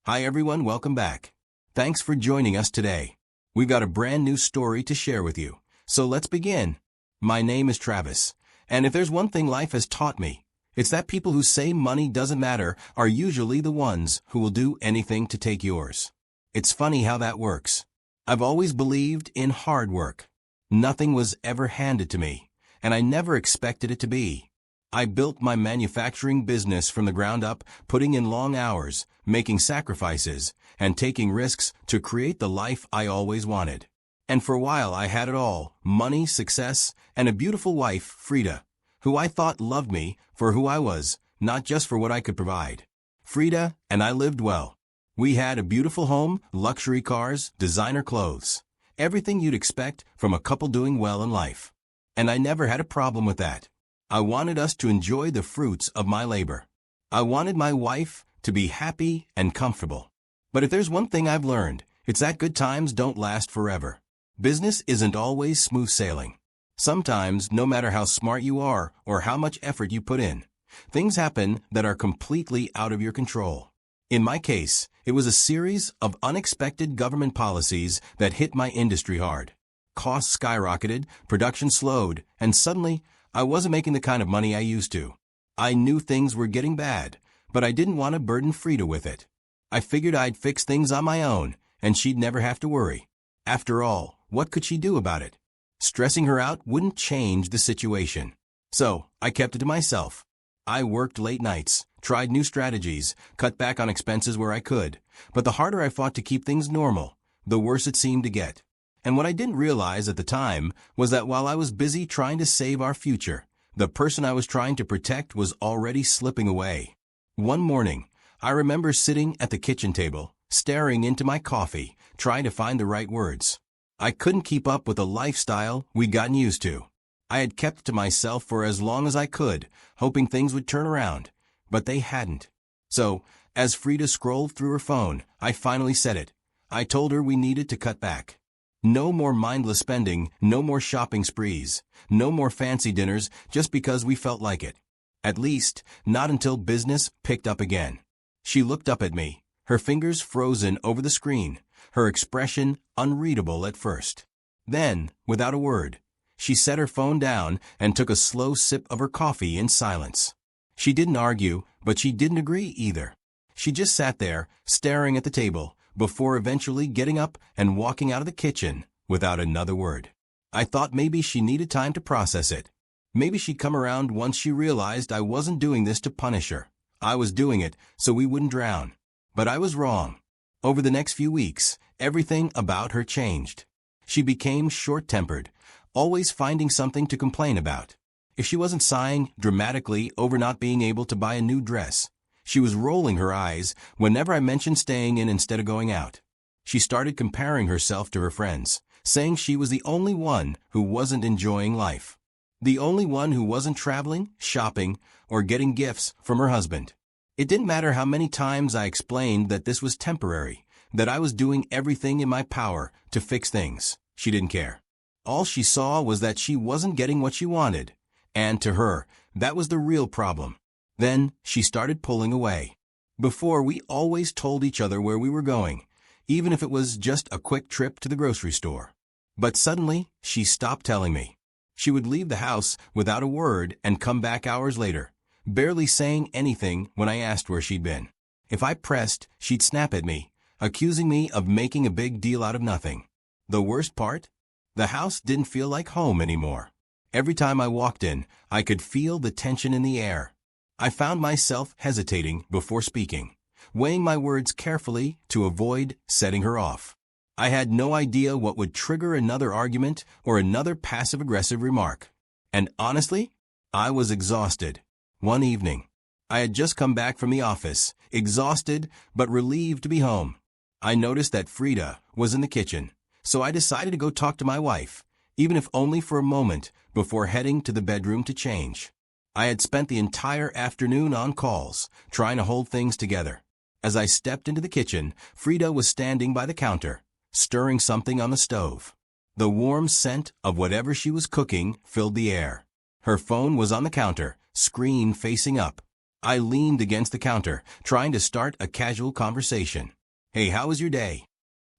Hi everyone, welcome back. Thanks for joining us today. We've got a brand new story to share with you. So let's begin. My name is Travis, and if there's one thing life has taught me, it's that people who say money doesn't matter are usually the ones who will do anything to take yours. It's funny how that works. I've always believed in hard work. Nothing was ever handed to me, and I never expected it to be. I built my manufacturing business from the ground up, putting in long hours, making sacrifices, and taking risks to create the life I always wanted. And for a while I had it all: money, success, and a beautiful wife, Freda, who I thought loved me for who I was, not just for what I could provide. Freda and I lived well. We had a beautiful home, luxury cars, designer clothes. Everything you'd expect from a couple doing well in life. And I never had a problem with that. I wanted us to enjoy the fruits of my labor. I wanted my wife to be happy and comfortable. But if there's one thing I've learned, it's that good times don't last forever. Business isn't always smooth sailing. Sometimes, no matter how smart you are or how much effort you put in, things happen that are completely out of your control. In my case, it was a series of unexpected government policies that hit my industry hard. Costs skyrocketed, production slowed, and suddenly, I wasn't making the kind of money I used to. I knew things were getting bad, but I didn't want to burden Freda with it. I figured I'd fix things on my own, and she'd never have to worry. After all, what could she do about it? Stressing her out wouldn't change the situation. So, I kept it to myself. I worked late nights, tried new strategies, cut back on expenses where I could, but the harder I fought to keep things normal, the worse it seemed to get. And what I didn't realize at the time was that while I was busy trying to save our future, the person I was trying to protect was already slipping away. One morning, I remember sitting at the kitchen table, staring into my coffee, trying to find the right words. I couldn't keep up with the lifestyle we'd gotten used to. I had kept to myself for as long as I could, hoping things would turn around, but they hadn't. So, as Freda scrolled through her phone, I finally said it. I told her we needed to cut back. No more mindless spending, no more shopping sprees, no more fancy dinners just because we felt like it. At least, not until business picked up again. She looked up at me, her fingers frozen over the screen, her expression unreadable at first. Then, without a word, she set her phone down and took a slow sip of her coffee in silence. She didn't argue, but she didn't agree either. She just sat there, staring at the table, before eventually getting up and walking out of the kitchen without another word. I thought maybe she needed time to process it. Maybe she'd come around once she realized I wasn't doing this to punish her. I was doing it so we wouldn't drown. But I was wrong. Over the next few weeks, everything about her changed. She became short-tempered, always finding something to complain about. If she wasn't sighing dramatically over not being able to buy a new dress, she was rolling her eyes whenever I mentioned staying in instead of going out. She started comparing herself to her friends, saying she was the only one who wasn't enjoying life. The only one who wasn't traveling, shopping, or getting gifts from her husband. It didn't matter how many times I explained that this was temporary, that I was doing everything in my power to fix things. She didn't care. All she saw was that she wasn't getting what she wanted, and to her, that was the real problem. Then she started pulling away. Before, we always told each other where we were going, even if it was just a quick trip to the grocery store. But suddenly, she stopped telling me. She would leave the house without a word and come back hours later, barely saying anything when I asked where she'd been. If I pressed, she'd snap at me, accusing me of making a big deal out of nothing. The worst part? The house didn't feel like home anymore. Every time I walked in, I could feel the tension in the air. I found myself hesitating before speaking, weighing my words carefully to avoid setting her off. I had no idea what would trigger another argument or another passive-aggressive remark. And honestly, I was exhausted. One evening, I had just come back from the office, exhausted but relieved to be home. I noticed that Freda was in the kitchen, so I decided to go talk to my wife, even if only for a moment, before heading to the bedroom to change. I had spent the entire afternoon on calls, trying to hold things together. As I stepped into the kitchen, Freda was standing by the counter, stirring something on the stove. The warm scent of whatever she was cooking filled the air. Her phone was on the counter, screen facing up. I leaned against the counter, trying to start a casual conversation. "Hey, how was your day?"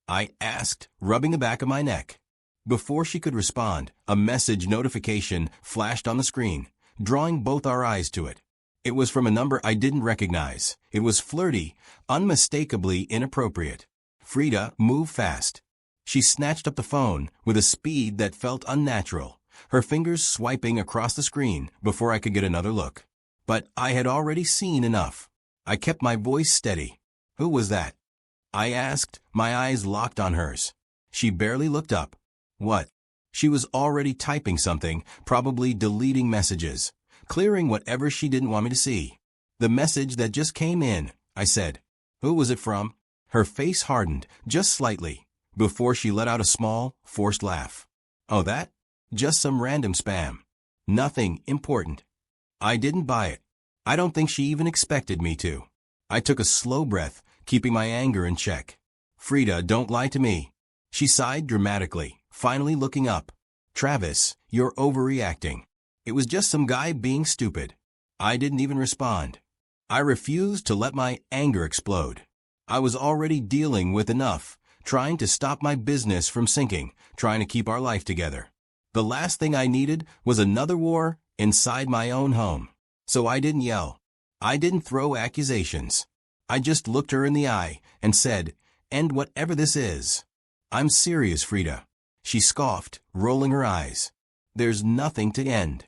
I asked, rubbing the back of my neck. Before she could respond, a message notification flashed on the screen, drawing both our eyes to it. It was from a number I didn't recognize. It was flirty, unmistakably inappropriate. "Freda, move fast." She snatched up the phone with a speed that felt unnatural, her fingers swiping across the screen before I could get another look. But I had already seen enough. I kept my voice steady. "Who was that?" I asked, my eyes locked on hers. She barely looked up. "What?" She was already typing something, probably deleting messages, clearing whatever she didn't want me to see. "The message that just came in," I said. "Who was it from?" Her face hardened, just slightly, before she let out a small, forced laugh. "Oh, that? Just some random spam. Nothing important." I didn't buy it. I don't think she even expected me to. I took a slow breath, keeping my anger in check. "Freda, don't lie to me." She sighed dramatically, finally looking up. "Travis, you're overreacting. It was just some guy being stupid." I didn't even respond. I refused to let my anger explode. I was already dealing with enough, trying to stop my business from sinking, trying to keep our life together. The last thing I needed was another war inside my own home. So I didn't yell. I didn't throw accusations. I just looked her in the eye and said, "End whatever this is." "I'm serious, Freda." She scoffed, rolling her eyes. "There's nothing to end."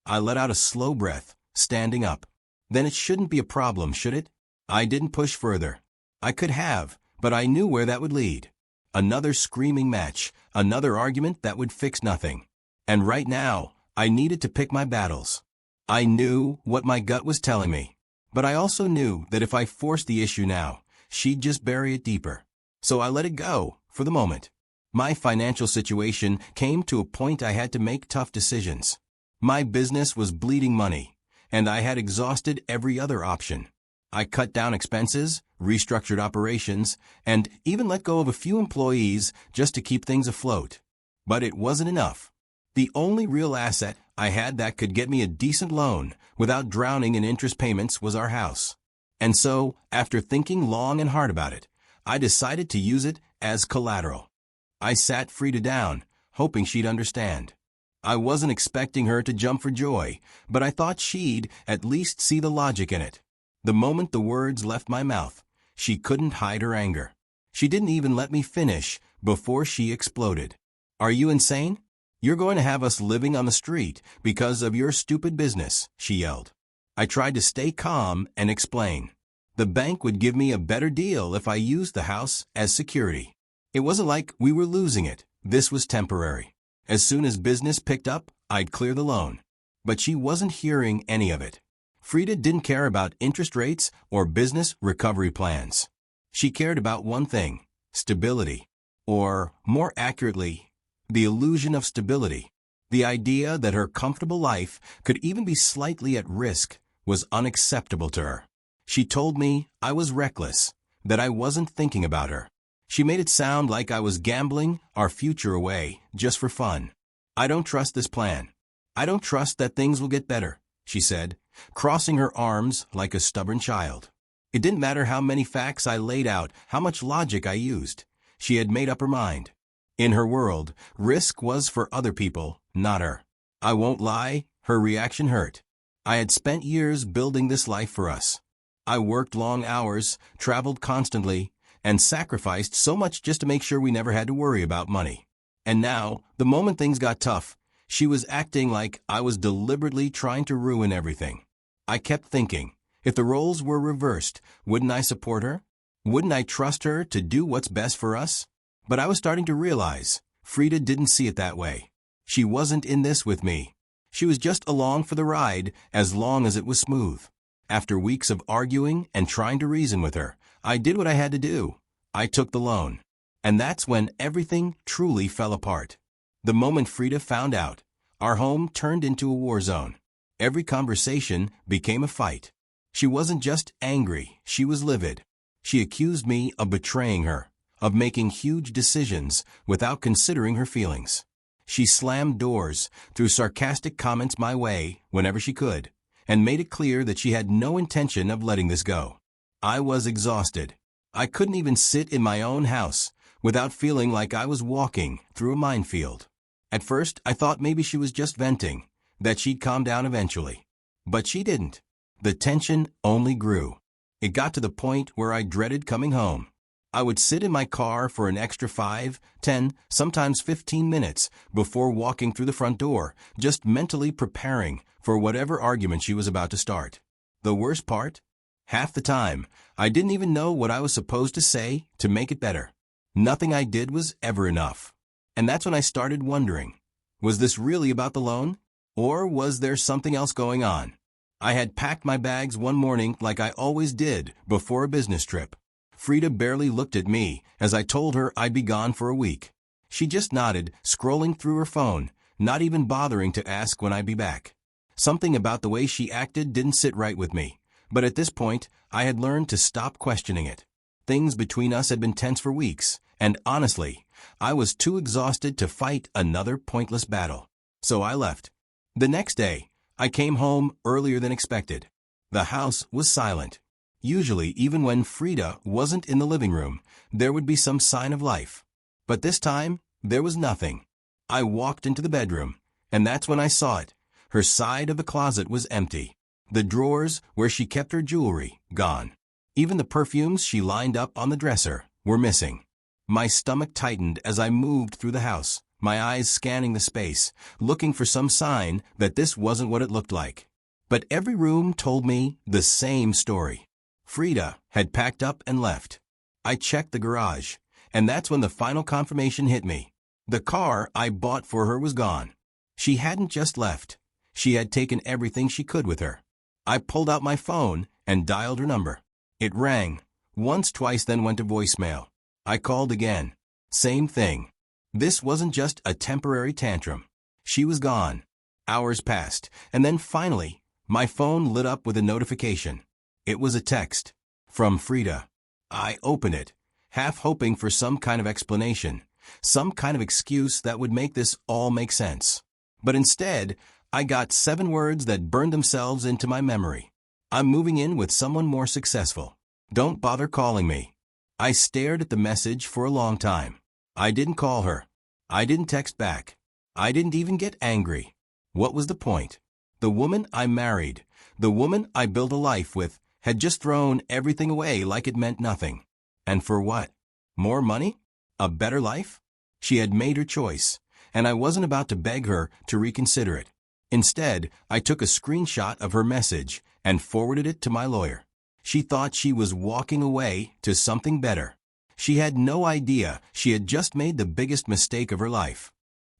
I let out a slow breath, standing up. Then it shouldn't be a problem, should it? I didn't push further. I could have, but I knew where that would lead. Another screaming match, another argument that would fix nothing. And right now, I needed to pick my battles. I knew what my gut was telling me, but I also knew that if I forced the issue now, she'd just bury it deeper. So I let it go, for the moment. My financial situation came to a point I had to make tough decisions. My business was bleeding money, and I had exhausted every other option. I cut down expenses, restructured operations, and even let go of a few employees just to keep things afloat. But it wasn't enough. The only real asset I had that could get me a decent loan without drowning in interest payments was our house. And so, after thinking long and hard about it, I decided to use it as collateral. I sat Freda down, hoping she'd understand. I wasn't expecting her to jump for joy, but I thought she'd at least see the logic in it. The moment the words left my mouth, she couldn't hide her anger. She didn't even let me finish before she exploded. "Are you insane? You're going to have us living on the street because of your stupid business," she yelled. I tried to stay calm and explain. The bank would give me a better deal if I used the house as security. It wasn't like we were losing it. This was temporary. As soon as business picked up, I'd clear the loan. But she wasn't hearing any of it. Freda didn't care about interest rates or business recovery plans. She cared about one thing: stability. Or, more accurately, the illusion of stability. The idea that her comfortable life could even be slightly at risk was unacceptable to her. She told me I was reckless, that I wasn't thinking about her. She made it sound like I was gambling our future away just for fun. "I don't trust this plan. I don't trust that things will get better," she said, crossing her arms like a stubborn child. It didn't matter how many facts I laid out, how much logic I used. She had made up her mind. In her world, risk was for other people, not her. I won't lie, her reaction hurt. I had spent years building this life for us. I worked long hours, traveled constantly, and sacrificed so much just to make sure we never had to worry about money. And now, the moment things got tough, she was acting like I was deliberately trying to ruin everything. I kept thinking, if the roles were reversed, wouldn't I support her? Wouldn't I trust her to do what's best for us? But I was starting to realize, Freda didn't see it that way. She wasn't in this with me. She was just along for the ride as long as it was smooth. After weeks of arguing and trying to reason with her, I did what I had to do. I took the loan. And that's when everything truly fell apart. The moment Freda found out, our home turned into a war zone. Every conversation became a fight. She wasn't just angry, she was livid. She accused me of betraying her, of making huge decisions without considering her feelings. She slammed doors, threw sarcastic comments my way whenever she could, and made it clear that she had no intention of letting this go. I was exhausted. I couldn't even sit in my own house without feeling like I was walking through a minefield. At first, I thought maybe she was just venting, that she'd calm down eventually. But she didn't. The tension only grew. It got to the point where I dreaded coming home. I would sit in my car for an extra 5, 10, sometimes 15 minutes before walking through the front door, just mentally preparing for whatever argument she was about to start. The worst part? Half the time, I didn't even know what I was supposed to say to make it better. Nothing I did was ever enough. And that's when I started wondering, was this really about the loan? Or was there something else going on? I had packed my bags one morning like I always did before a business trip. Freda barely looked at me as I told her I'd be gone for a week. She just nodded, scrolling through her phone, not even bothering to ask when I'd be back. Something about the way she acted didn't sit right with me, but at this point, I had learned to stop questioning it. Things between us had been tense for weeks, and honestly, I was too exhausted to fight another pointless battle. So I left. The next day, I came home earlier than expected. The house was silent. Usually, even when Freda wasn't in the living room, there would be some sign of life. But this time, there was nothing. I walked into the bedroom, and that's when I saw it. Her side of the closet was empty. The drawers where she kept her jewelry, gone. Even the perfumes she lined up on the dresser were missing. My stomach tightened as I moved through the house, my eyes scanning the space, looking for some sign that this wasn't what it looked like. But every room told me the same story. Freda had packed up and left. I checked the garage, and that's when the final confirmation hit me. The car I bought for her was gone. She hadn't just left. She had taken everything she could with her. I pulled out my phone and dialed her number. It rang. Once, twice, then went to voicemail. I called again. Same thing. This wasn't just a temporary tantrum. She was gone. Hours passed, and then finally, my phone lit up with a notification. It was a text from Freda. I opened it, half hoping for some kind of explanation, some kind of excuse that would make this all make sense. But instead, I got 7 words that burned themselves into my memory. I'm moving in with someone more successful. Don't bother calling me. I stared at the message for a long time. I didn't call her. I didn't text back. I didn't even get angry. What was the point? The woman I married, the woman I built a life with, had just thrown everything away like it meant nothing. And for what? More money? A better life? She had made her choice, and I wasn't about to beg her to reconsider it. Instead, I took a screenshot of her message and forwarded it to my lawyer. She thought she was walking away to something better. She had no idea she had just made the biggest mistake of her life.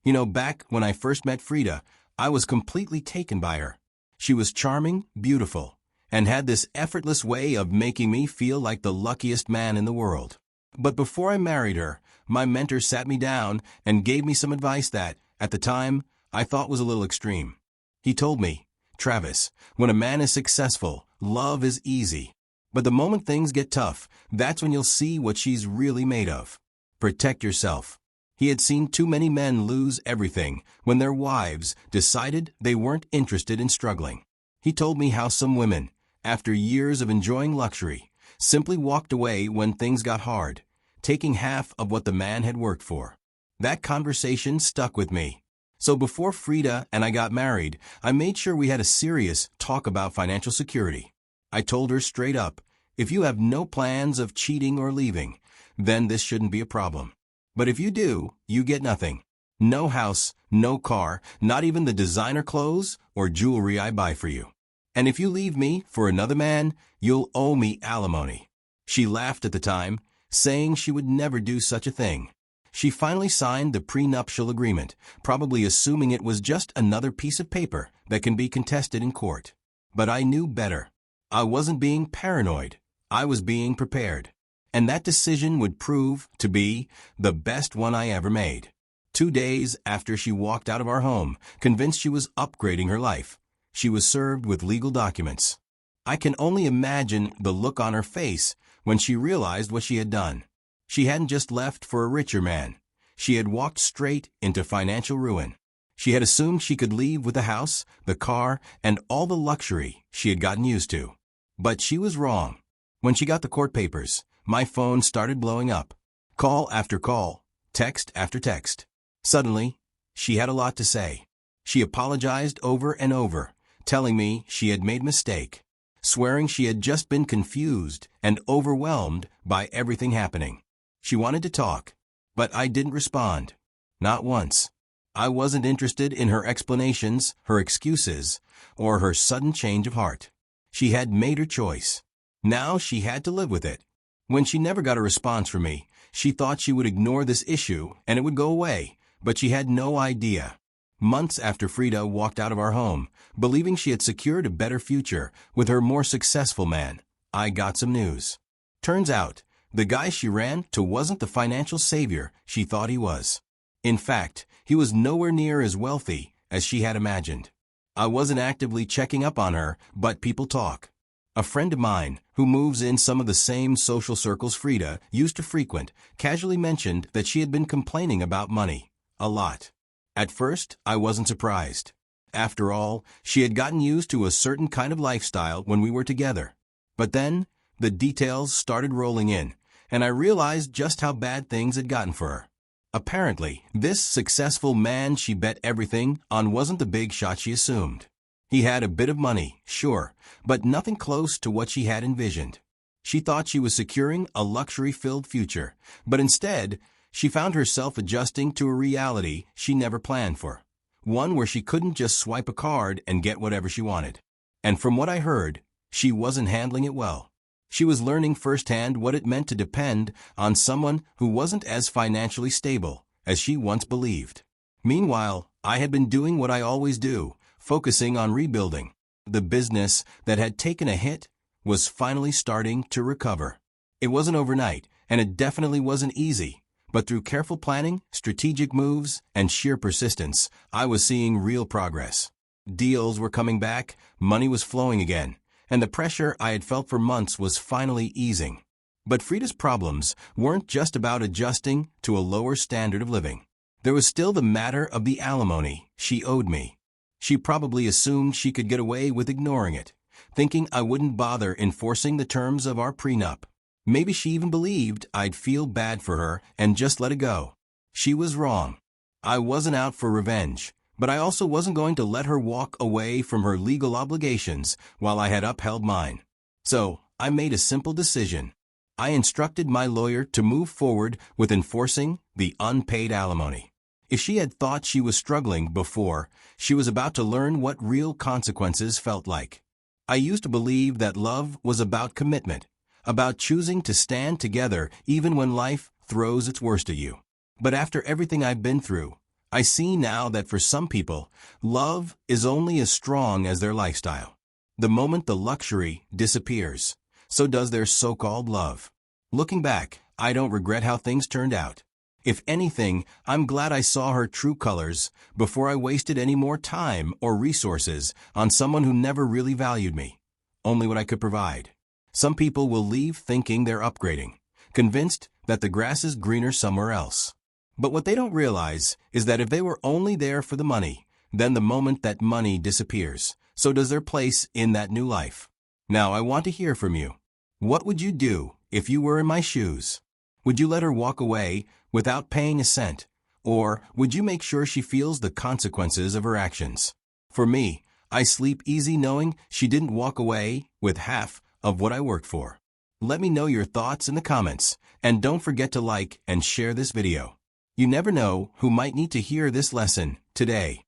You know, back when I first met Freda, I was completely taken by her. She was charming, beautiful, and had this effortless way of making me feel like the luckiest man in the world. But before I married her, my mentor sat me down and gave me some advice that, at the time, I thought was a little extreme. He told me, Travis, when a man is successful, love is easy. But the moment things get tough, that's when you'll see what she's really made of. Protect yourself. He had seen too many men lose everything when their wives decided they weren't interested in struggling. He told me how some women, after years of enjoying luxury, simply walked away when things got hard, taking half of what the man had worked for. That conversation stuck with me. So before Freda and I got married, I made sure we had a serious talk about financial security. I told her straight up, if you have no plans of cheating or leaving, then this shouldn't be a problem. But if you do, you get nothing. No house, no car, not even the designer clothes or jewelry I buy for you. And if you leave me for another man, you'll owe me alimony. She laughed at the time, saying she would never do such a thing. She finally signed the prenuptial agreement, probably assuming it was just another piece of paper that can be contested in court. But I knew better. I wasn't being paranoid. I was being prepared. And that decision would prove to be the best one I ever made. 2 days after she walked out of our home, convinced she was upgrading her life, she was served with legal documents. I can only imagine the look on her face when she realized what she had done. She hadn't just left for a richer man. She had walked straight into financial ruin. She had assumed she could leave with the house, the car, and all the luxury she had gotten used to. But she was wrong. When she got the court papers, my phone started blowing up. Call after call, text after text. Suddenly, she had a lot to say. She apologized over and over, telling me she had made a mistake, swearing she had just been confused and overwhelmed by everything happening. She wanted to talk, but I didn't respond. Not once. I wasn't interested in her explanations, her excuses, or her sudden change of heart. She had made her choice. Now she had to live with it. When she never got a response from me, she thought she would ignore this issue and it would go away, but she had no idea. Months after Freda walked out of our home, believing she had secured a better future with her more successful man, I got some news. Turns out, the guy she ran to wasn't the financial savior she thought he was. In fact, he was nowhere near as wealthy as she had imagined. I wasn't actively checking up on her, but people talk. A friend of mine, who moves in some of the same social circles Freda used to frequent, casually mentioned that she had been complaining about money. A lot. At first, I wasn't surprised. After all, she had gotten used to a certain kind of lifestyle when we were together. But then, the details started rolling in, and I realized just how bad things had gotten for her. Apparently, this successful man she bet everything on wasn't the big shot she assumed. He had a bit of money, sure, but nothing close to what she had envisioned. She thought she was securing a luxury-filled future, but instead, she found herself adjusting to a reality she never planned for. One where she couldn't just swipe a card and get whatever she wanted. And from what I heard, she wasn't handling it well. She was learning firsthand what it meant to depend on someone who wasn't as financially stable as she once believed. Meanwhile, I had been doing what I always do, focusing on rebuilding. The business that had taken a hit was finally starting to recover. It wasn't overnight, and it definitely wasn't easy. But through careful planning, strategic moves, and sheer persistence, I was seeing real progress. Deals were coming back, money was flowing again, and the pressure I had felt for months was finally easing. But Freda's problems weren't just about adjusting to a lower standard of living. There was still the matter of the alimony she owed me. She probably assumed she could get away with ignoring it, thinking I wouldn't bother enforcing the terms of our prenup. Maybe she even believed I'd feel bad for her and just let it go. She was wrong. I wasn't out for revenge, but I also wasn't going to let her walk away from her legal obligations while I had upheld mine. So, I made a simple decision. I instructed my lawyer to move forward with enforcing the unpaid alimony. If she had thought she was struggling before, she was about to learn what real consequences felt like. I used to believe that love was about commitment, about choosing to stand together even when life throws its worst at you. But after everything I've been through, I see now that for some people, love is only as strong as their lifestyle. The moment the luxury disappears, so does their so-called love. Looking back, I don't regret how things turned out. If anything, I'm glad I saw her true colors before I wasted any more time or resources on someone who never really valued me, only what I could provide. Some people will leave thinking they're upgrading, convinced that the grass is greener somewhere else. But what they don't realize is that if they were only there for the money, then the moment that money disappears, so does their place in that new life. Now I want to hear from you. What would you do if you were in my shoes? Would you let her walk away without paying a cent? Or would you make sure she feels the consequences of her actions? For me, I sleep easy knowing she didn't walk away with half of what I worked for. Let me know your thoughts in the comments, and don't forget to like and share this video. You never know who might need to hear this lesson today.